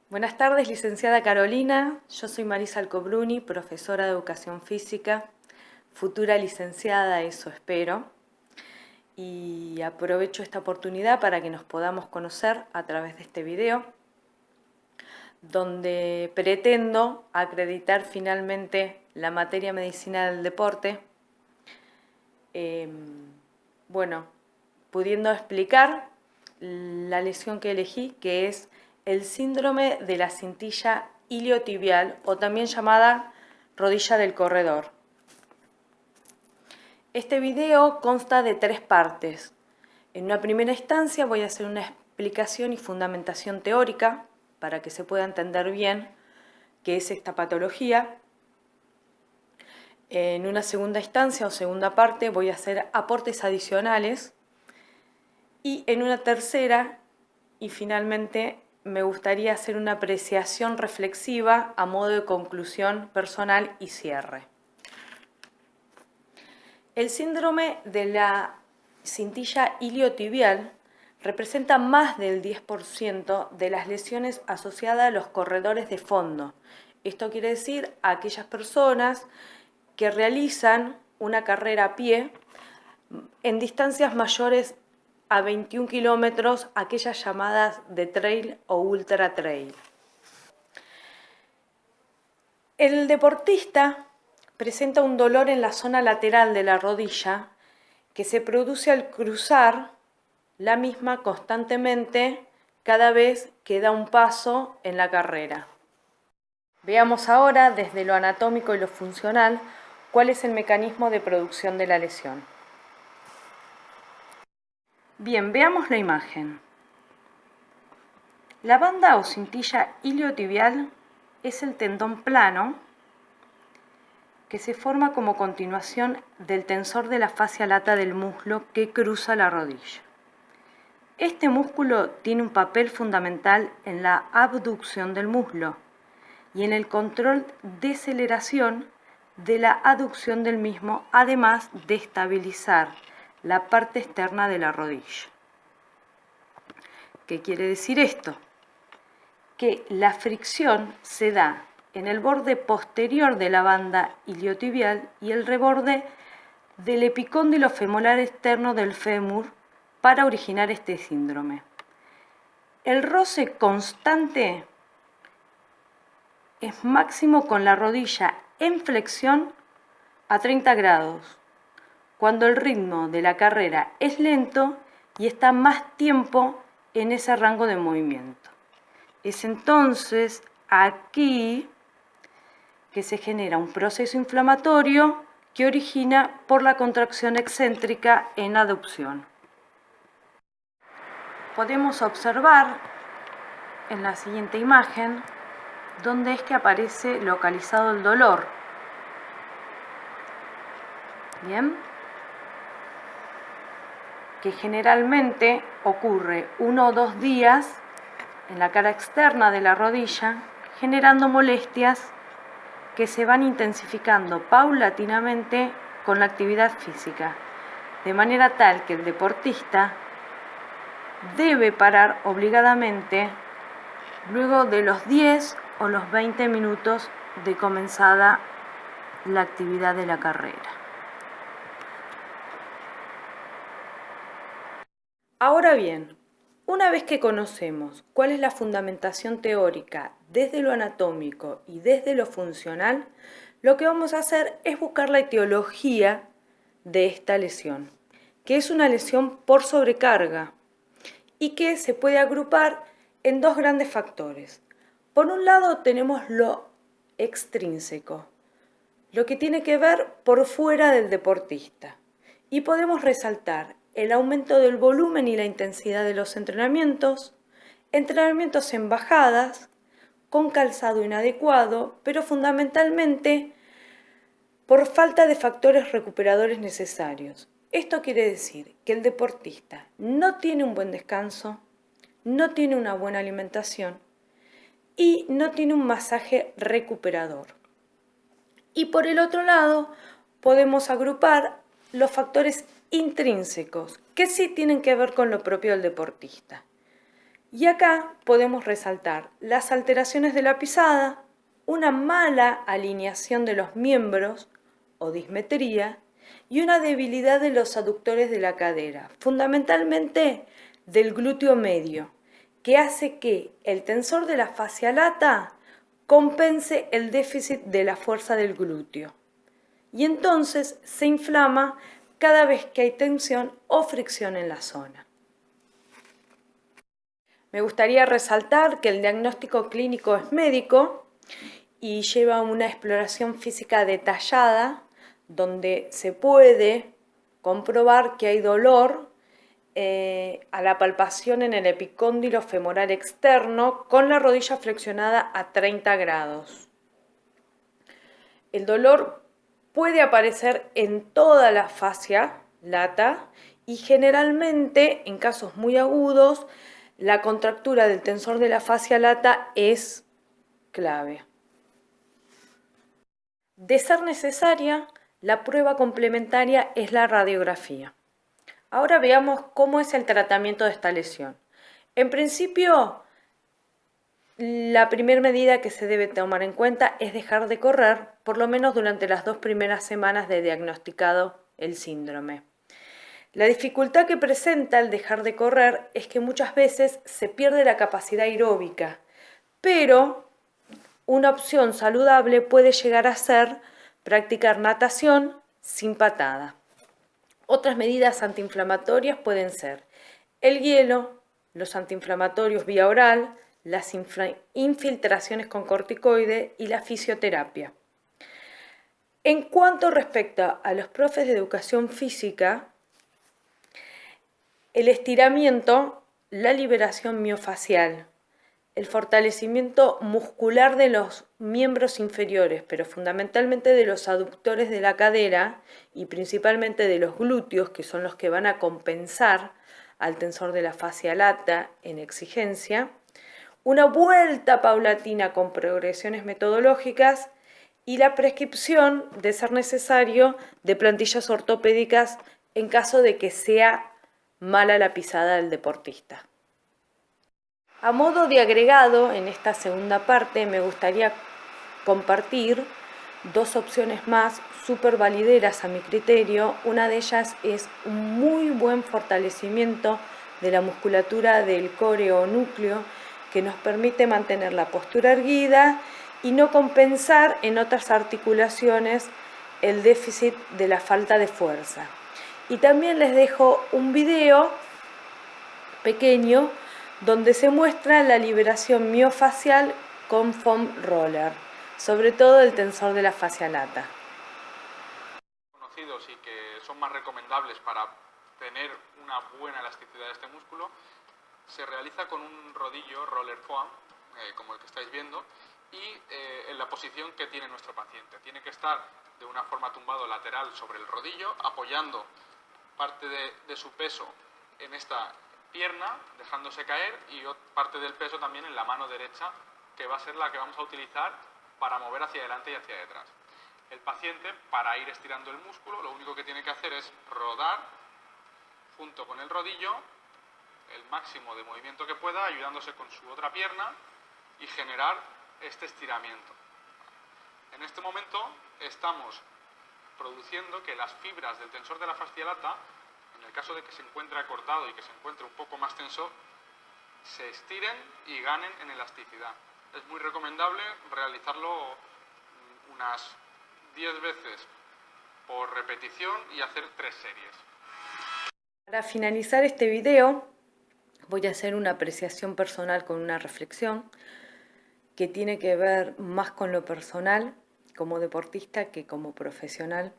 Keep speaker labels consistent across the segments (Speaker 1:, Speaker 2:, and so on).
Speaker 1: Buenas tardes, licenciada Carolina. Yo soy Marisa Alcobruni, profesora de Educación Física, futura licenciada, eso espero. Y aprovecho esta oportunidad para que nos podamos conocer a través de este video, donde pretendo acreditar finalmente la materia medicina del deporte. Pudiendo explicar la lesión que elegí, que es el síndrome de la cintilla iliotibial o también llamada rodilla del corredor. Este video consta de 3 partes. En una primera instancia voy a hacer una explicación y fundamentación teórica para que se pueda entender bien qué es esta patología. En una segunda instancia o segunda parte voy a hacer aportes adicionales. Y en una tercera y finalmente me gustaría hacer una apreciación reflexiva a modo de conclusión personal y cierre. El síndrome de la cintilla iliotibial representa más del 10% de las lesiones asociadas a los corredores de fondo. Esto quiere decir a aquellas personas que realizan una carrera a pie en distancias mayores a 21 kilómetros, aquellas llamadas de trail o ultra trail. El deportista presenta un dolor en la zona lateral de la rodilla que se produce al cruzar la misma constantemente cada vez que da un paso en la carrera. Veamos ahora desde lo anatómico y lo funcional cuál es el mecanismo de producción de la lesión. Bien, veamos la imagen. La banda o cintilla iliotibial es el tendón plano que se forma como continuación del tensor de la fascia lata del muslo que cruza la rodilla. Este músculo tiene un papel fundamental en la abducción del muslo y en el control de deceleración de la aducción del mismo, además de estabilizar la parte externa de la rodilla. ¿Qué quiere decir esto? Que la fricción se da en el borde posterior de la banda iliotibial y el reborde del epicóndilo femoral externo del fémur para originar este síndrome. El roce constante es máximo con la rodilla en flexión a 30 grados, cuando el ritmo de la carrera es lento y está más tiempo en ese rango de movimiento. Es entonces aquí que se genera un proceso inflamatorio que origina por la contracción excéntrica en aducción. Podemos observar en la siguiente imagen dónde es que aparece localizado el dolor. Bien, que generalmente ocurre 1 o 2 días en la cara externa de la rodilla, generando molestias que se van intensificando paulatinamente con la actividad física, de manera tal que el deportista debe parar obligadamente luego de los 10 o los 20 minutos de comenzada la actividad de la carrera. Ahora bien, una vez que conocemos cuál es la fundamentación teórica desde lo anatómico y desde lo funcional, lo que vamos a hacer es buscar la etiología de esta lesión, que es una lesión por sobrecarga y que se puede agrupar en 2 grandes factores. Por un lado tenemos lo extrínseco, lo que tiene que ver por fuera del deportista, y podemos resaltar el aumento del volumen y la intensidad de los entrenamientos en bajadas, con calzado inadecuado, pero fundamentalmente por falta de factores recuperadores necesarios. Esto quiere decir que el deportista no tiene un buen descanso, no tiene una buena alimentación y no tiene un masaje recuperador. Y por el otro lado, podemos agrupar los factores intrínsecos, que sí tienen que ver con lo propio del deportista, Y acá podemos resaltar las alteraciones de la pisada, una mala alineación de los miembros o dismetría y una debilidad de los aductores de la cadera, fundamentalmente del glúteo medio, que hace que el tensor de la fascia lata compense el déficit de la fuerza del glúteo. Y entonces se inflama cada vez que hay tensión o fricción en la zona. Me gustaría resaltar que el diagnóstico clínico es médico y lleva una exploración física detallada donde se puede comprobar que hay dolor a la palpación en el epicóndilo femoral externo con la rodilla flexionada a 30 grados. El dolor puede aparecer en toda la fascia lata y generalmente en casos muy agudos la contractura del tensor de la fascia lata es clave. De ser necesaria, la prueba complementaria es la radiografía. Ahora veamos cómo es el tratamiento de esta lesión. En principio, la primera medida que se debe tomar en cuenta es dejar de correr, por lo menos durante las 2 primeras semanas de diagnosticado el síndrome. La dificultad que presenta el dejar de correr es que muchas veces se pierde la capacidad aeróbica, pero una opción saludable puede llegar a ser practicar natación sin patada. Otras medidas antiinflamatorias pueden ser el hielo, los antiinflamatorios vía oral, las infiltraciones con corticoide y la fisioterapia. En cuanto respecto a los profes de educación física, el estiramiento, la liberación miofacial, el fortalecimiento muscular de los miembros inferiores, pero fundamentalmente de los aductores de la cadera y principalmente de los glúteos, que son los que van a compensar al tensor de la fascia lata en exigencia, una vuelta paulatina con progresiones metodológicas y la prescripción, de ser necesario, de plantillas ortopédicas en caso de que sea mala la pisada del deportista. A modo de agregado, en esta segunda parte me gustaría compartir 2 opciones más súper valideras a mi criterio. Una de ellas es un muy buen fortalecimiento de la musculatura del core o núcleo que nos permite mantener la postura erguida y no compensar en otras articulaciones el déficit de la falta de fuerza. Y también les dejo un video pequeño donde se muestra la liberación miofacial con foam roller, sobre todo el tensor de la fascia lata.
Speaker 2: Conocidos y que son más recomendables para tener una buena elasticidad de este músculo, se realiza con un rodillo roller foam, como el que estáis viendo, y en la posición que tiene nuestro paciente. Tiene que estar de una forma tumbado lateral sobre el rodillo, apoyando parte de su peso en esta pierna, dejándose caer, y parte del peso también en la mano derecha, que va a ser la que vamos a utilizar para mover hacia adelante y hacia detrás. El paciente, para ir estirando el músculo, lo único que tiene que hacer es rodar junto con el rodillo el máximo de movimiento que pueda, ayudándose con su otra pierna y generar este estiramiento. En este momento estamos produciendo que las fibras del tensor de la fascia lata, en el caso de que se encuentre acortado y que se encuentre un poco más tenso, se estiren y ganen en elasticidad. Es muy recomendable realizarlo unas 10 veces por repetición y hacer 3 series.
Speaker 1: Para finalizar este video, voy a hacer una apreciación personal con una reflexión que tiene que ver más con lo personal como deportista que como profesional,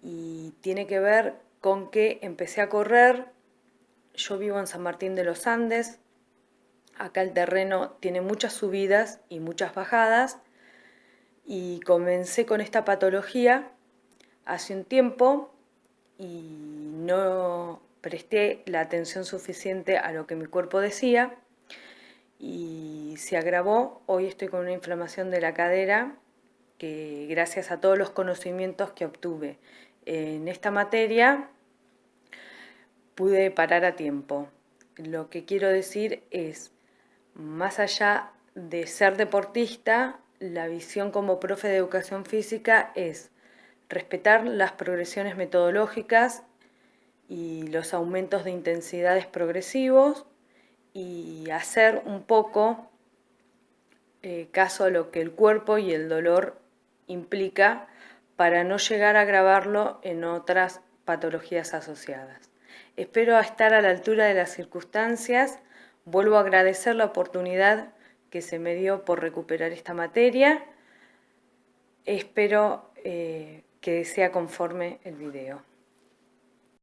Speaker 1: y tiene que ver con que empecé a correr. Yo vivo en San Martín de los Andes, acá el terreno tiene muchas subidas y muchas bajadas, y comencé con esta patología hace un tiempo y no presté la atención suficiente a lo que mi cuerpo decía y se agravó. Hoy estoy con una inflamación de la cadera que, gracias a todos los conocimientos que obtuve en esta materia, pude parar a tiempo. lo que quiero decir es, más allá de ser deportista, la visión como profe de educación física es respetar las progresiones metodológicas y los aumentos de intensidades progresivos y hacer un poco caso a lo que el cuerpo y el dolor implica para no llegar a agravarlo en otras patologías asociadas. Espero estar a la altura de las circunstancias. Vuelvo a agradecer la oportunidad que se me dio por recuperar esta materia. Espero que sea conforme el video.